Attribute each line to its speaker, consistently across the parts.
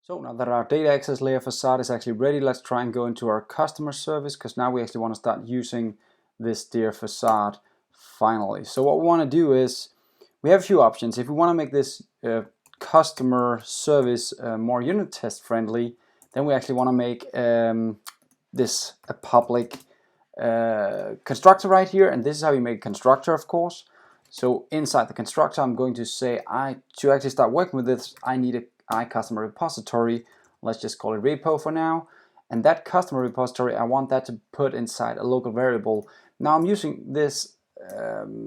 Speaker 1: So now that our data access layer facade is actually ready, let's try and go into our customer service, because now we actually want to start using this Tier facade finally. So what we want to do is, we have a few options. If we want to make this customer service more unit test friendly, then we actually want to make this a public constructor right here, and this is how you make a constructor, of course. So inside the constructor, I'm going to say to actually start working with this, I need a customer repository. Let's just call it repo for now. And that customer repository, I want that to put inside a local variable. Now I'm using this,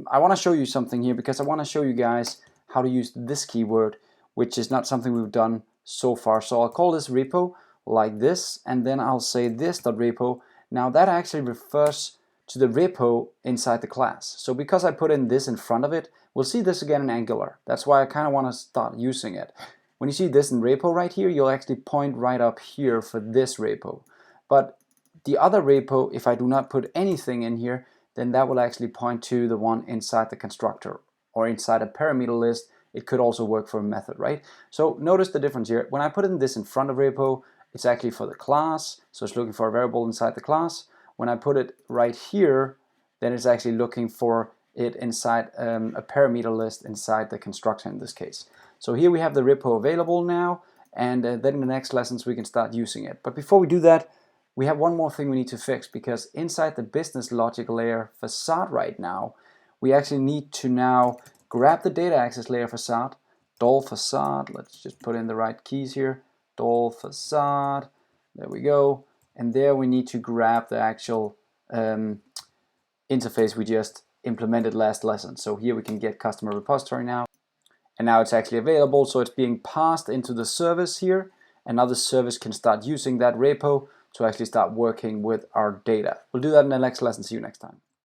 Speaker 1: I want to show you something here, because I want to show you guys how to use this keyword, which is not something we've done so far. So I'll call this repo like this, and then I'll say this.repo. Now that actually refers to the repo inside the class. So because I put in this in front of it, we'll see this again in Angular. That's why I kind of want to start using it. When you see this in repo right here, you'll actually point right up here for this repo. But the other repo, if I do not put anything in here, then that will actually point to the one inside the constructor or inside a parameter list. It could also work for a method, right? So notice the difference here. When I put in this in front of repo, it's actually for the class, so it's looking for a variable inside the class. When I put it right here, then it's actually looking for it inside a parameter list inside the constructor in this case. So here we have the repo available now, and then in the next lessons we can start using it. But before we do that, we have one more thing we need to fix, because inside the business logic layer facade right now, we actually need to now grab the data access layer facade, DALFacade, let's just put in the right keys here, DALFacade, there we go, and there we need to grab the actual interface we just implemented last lesson. So here we can get customer repository now. And now it's actually available, so it's being passed into the service here, and now the service can start using that repo to actually start working with our data. We'll do that in the next lesson. See you next time.